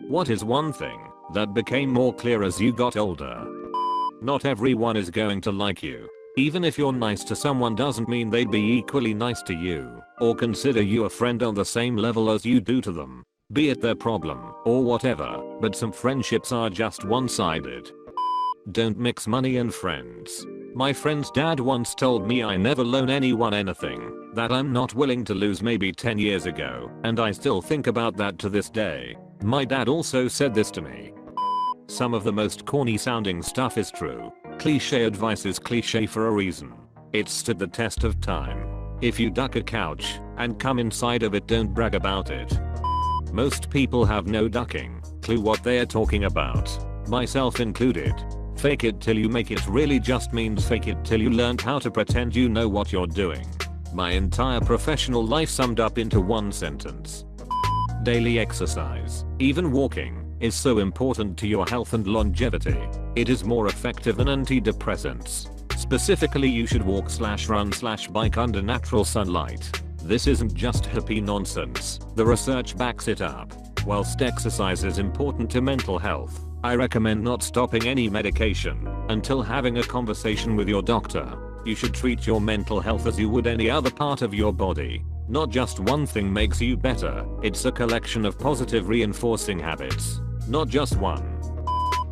What is one thing that became more clear as you got older? Not everyone is going to like you. Even if you're nice to someone doesn't mean they'd be equally nice to you, or consider you a friend on the same level as you do to them. Be it their problem, or whatever, but some friendships are just one-sided. Don't mix money and friends. My friend's dad once told me I never loan anyone anything that I'm not willing to lose maybe 10 years ago, and I still think about that to this day. My dad also said this to me. Some of the most corny sounding stuff is true. Cliche advice is cliche for a reason. It's stood the test of time. If you duck a couch and come inside of it, don't brag about it. Most people have no ducking clue what they are talking about, myself included. Fake it till you make it really just means fake it till you learned how to pretend you know what you're doing. My entire professional life summed up into one sentence. Daily exercise, even walking, is so important to your health and longevity. It is more effective than antidepressants. Specifically, you should walk/run/bike under natural sunlight. This isn't just hippie nonsense. The research backs it up. Whilst exercise is important to mental health, I recommend not stopping any medication until having a conversation with your doctor. You should treat your mental health as you would any other part of your body. Not just one thing makes you better, it's a collection of positive reinforcing habits. Not just one.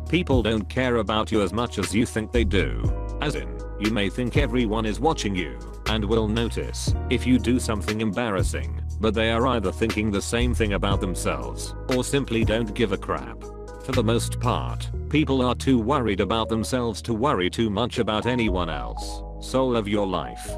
People don't care about you as much as you think they do. As in, you may think everyone is watching you and will notice if you do something embarrassing, but they are either thinking the same thing about themselves or simply don't give a crap. For the most part, people are too worried about themselves to worry too much about anyone else. Soul of your life.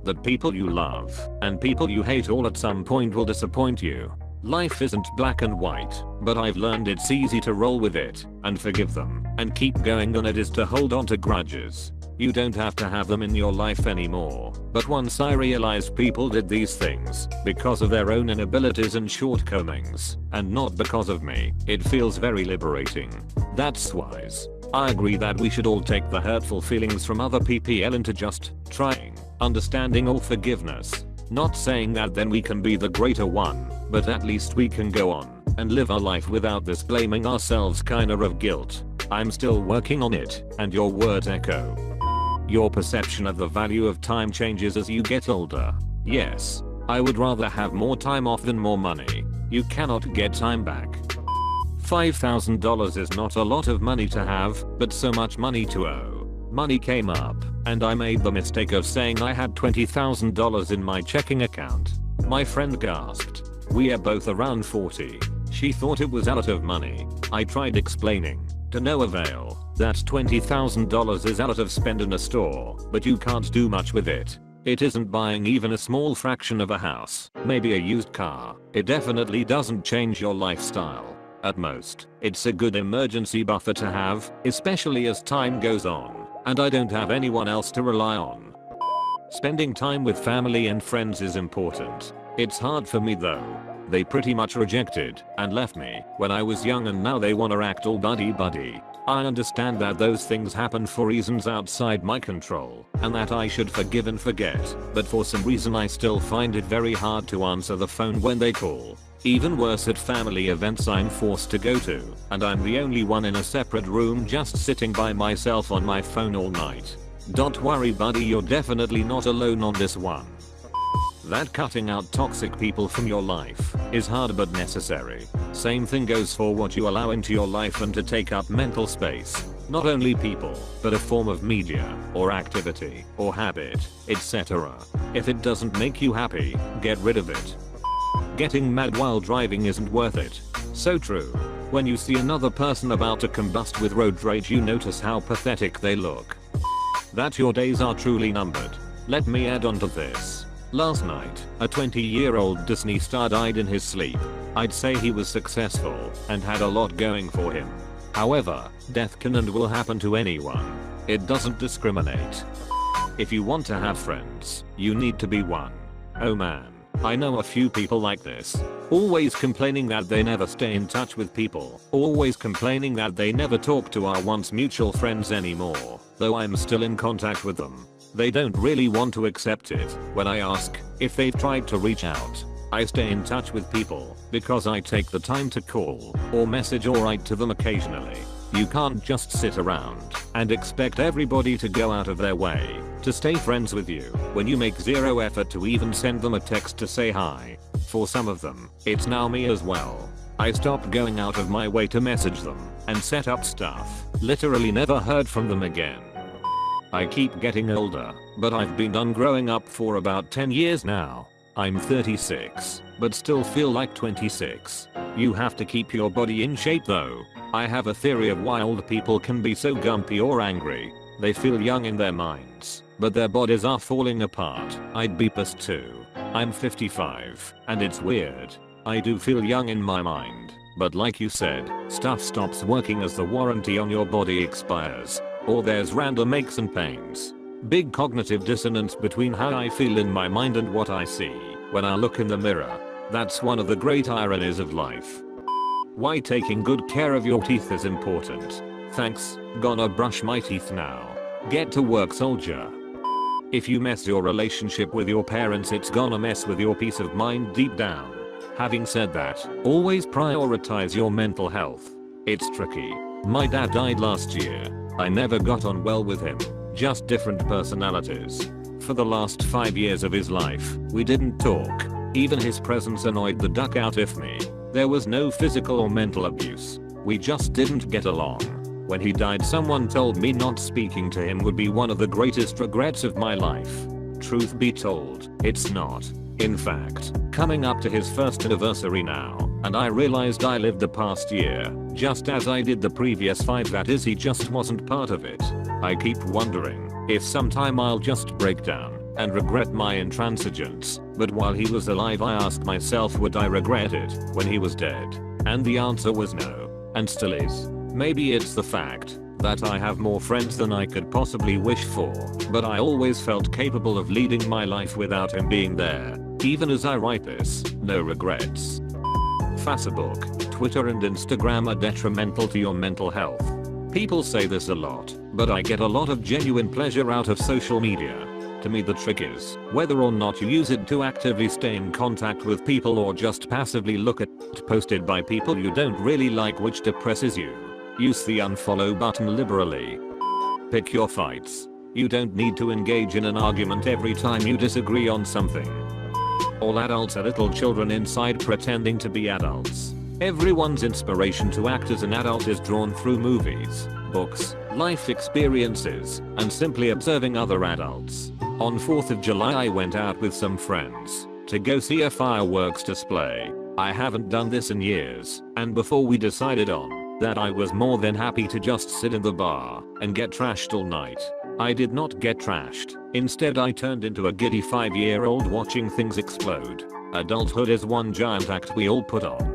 That people you love and people you hate all at some point will disappoint you. Life isn't black and white, but I've learned it's easy to roll with it and forgive them and keep going than it is to hold on to grudges. You don't have to have them in your life anymore. But once I realized people did these things because of their own inabilities and shortcomings, and not because of me, it feels very liberating. That's wise. I agree that we should all take the hurtful feelings from other people into just trying, understanding or forgiveness. Not saying that then we can be the greater one, but at least we can go on and live our life without this blaming ourselves kind of guilt. I'm still working on it, and your words echo. Your perception of the value of time changes as you get older. Yes, I would rather have more time off than more money. You cannot get time back. $5,000 is not a lot of money to have, but so much money to owe. Money came up, and I made the mistake of saying I had $20,000 in my checking account. My friend gasped. We are both around 40. She thought it was a lot of money. I tried explaining. To no avail, that $20,000 is a lot of spend in a store, but you can't do much with it. It isn't buying even a small fraction of a house, maybe a used car. It definitely doesn't change your lifestyle. At most, it's a good emergency buffer to have, especially as time goes on, and I don't have anyone else to rely on. Spending time with family and friends is important. It's hard for me though. They pretty much rejected and left me when I was young, and now they wanna act all buddy-buddy. I understand that those things happen for reasons outside my control and that I should forgive and forget, but for some reason I still find it very hard to answer the phone when they call. Even worse at family events I'm forced to go to, and I'm the only one in a separate room just sitting by myself on my phone all night. Don't worry buddy, you're definitely not alone on this one. That cutting out toxic people from your life is hard but necessary. Same thing goes for what you allow into your life and to take up mental space. Not only people, but a form of media, or activity, or habit, etc. If it doesn't make you happy, get rid of it. Getting mad while driving isn't worth it. So true. When you see another person about to combust with road rage, you notice how pathetic they look. That your days are truly numbered. Let me add on to this. Last night, a 20-year-old Disney star died in his sleep. I'd say he was successful and had a lot going for him. However, death can and will happen to anyone. It doesn't discriminate. If you want to have friends, you need to be one. Oh man, I know a few people like this. Always complaining that they never stay in touch with people. Always complaining that they never talk to our once mutual friends anymore, though I'm still in contact with them. They don't really want to accept it when I ask if they've tried to reach out. I stay in touch with people because I take the time to call or message or write to them occasionally. You can't just sit around and expect everybody to go out of their way to stay friends with you when you make zero effort to even send them a text to say hi. For some of them, it's now me as well. I stopped going out of my way to message them and set up stuff. Literally never heard from them again. I keep getting older, but I've been done growing up for about 10 years now. I'm 36, but still feel like 26. You have to keep your body in shape though. I have a theory of why old people can be so grumpy or angry. They feel young in their minds, but their bodies are falling apart. I'd be pissed too. I'm 55, and it's weird. I do feel young in my mind, but like you said, stuff stops working as the warranty on your body expires, or there's random aches and pains. Big cognitive dissonance between how I feel in my mind and what I see when I look in the mirror. That's one of the great ironies of life. Why taking good care of your teeth is important. Thanks, gonna brush my teeth now. Get to work, soldier. If you mess your relationship with your parents, it's gonna mess with your peace of mind deep down. Having said that, always prioritize your mental health. It's tricky. My dad died last year. I never got on well with him. Just different personalities. For the last 5 years of his life, we didn't talk. Even his presence annoyed the duck out of me. There was no physical or mental abuse. We just didn't get along. When he died, someone told me not speaking to him would be one of the greatest regrets of my life. Truth be told, it's not. In fact, coming up to his first anniversary now, and I realized I lived the past year, just as I did the previous 5, that is, he just wasn't part of it. I keep wondering if sometime I'll just break down and regret my intransigence, but while he was alive I asked myself would I regret it when he was dead, and the answer was no, and still is. Maybe it's the fact that I have more friends than I could possibly wish for, but I always felt capable of leading my life without him being there. Even as I write this, no regrets. Facebook, Twitter and Instagram are detrimental to your mental health. People say this a lot, but I get a lot of genuine pleasure out of social media. To me the trick is whether or not you use it to actively stay in contact with people or just passively look at it posted by people you don't really like which depresses you. Use the unfollow button liberally. Pick your fights. You don't need to engage in an argument every time you disagree on something. All adults are little children inside pretending to be adults. Everyone's inspiration to act as an adult is drawn through movies, books, life experiences, and simply observing other adults. On 4th of July I went out with some friends to go see a fireworks display. I haven't done this in years, and before we decided on that I was more than happy to just sit in the bar and get trashed all night. I did not get trashed. Instead I turned into a giddy 5-year-old watching things explode. Adulthood is one giant act we all put on.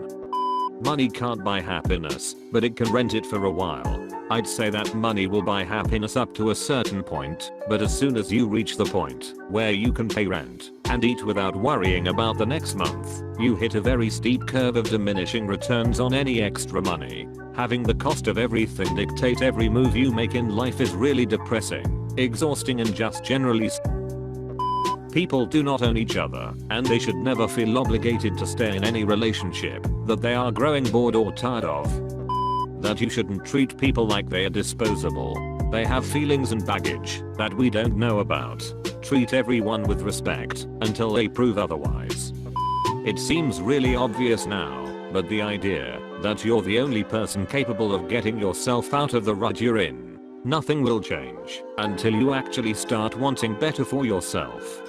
Money can't buy happiness, but it can rent it for a while. I'd say that money will buy happiness up to a certain point, but as soon as you reach the point where you can pay rent and eat without worrying about the next month, you hit a very steep curve of diminishing returns on any extra money. Having the cost of everything dictate every move you make in life is really depressing, exhausting and just generally people do not own each other, and they should never feel obligated to stay in any relationship that they are growing bored or tired of. That you shouldn't treat people like they are disposable. They have feelings and baggage that we don't know about. Treat everyone with respect until they prove otherwise. It seems really obvious now, but the idea that you're the only person capable of getting yourself out of the rut you're in, nothing will change until you actually start wanting better for yourself.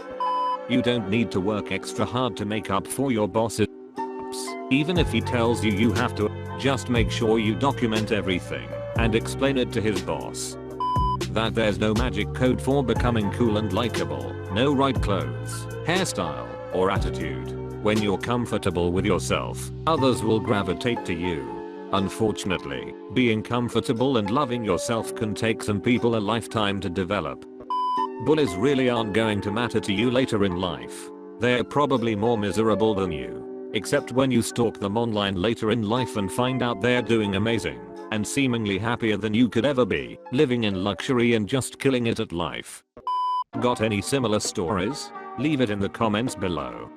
You don't need to work extra hard to make up for your boss's ups. Even if he tells you you have to, just make sure you document everything and explain it to his boss. That there's no magic code for becoming cool and likable, no right clothes, hairstyle, or attitude. When you're comfortable with yourself, others will gravitate to you. Unfortunately, being comfortable and loving yourself can take some people a lifetime to develop. Bullies really aren't going to matter to you later in life. They're probably more miserable than you. Except when you stalk them online later in life and find out they're doing amazing and seemingly happier than you could ever be, living in luxury and just killing it at life. Got any similar stories? Leave it in the comments below.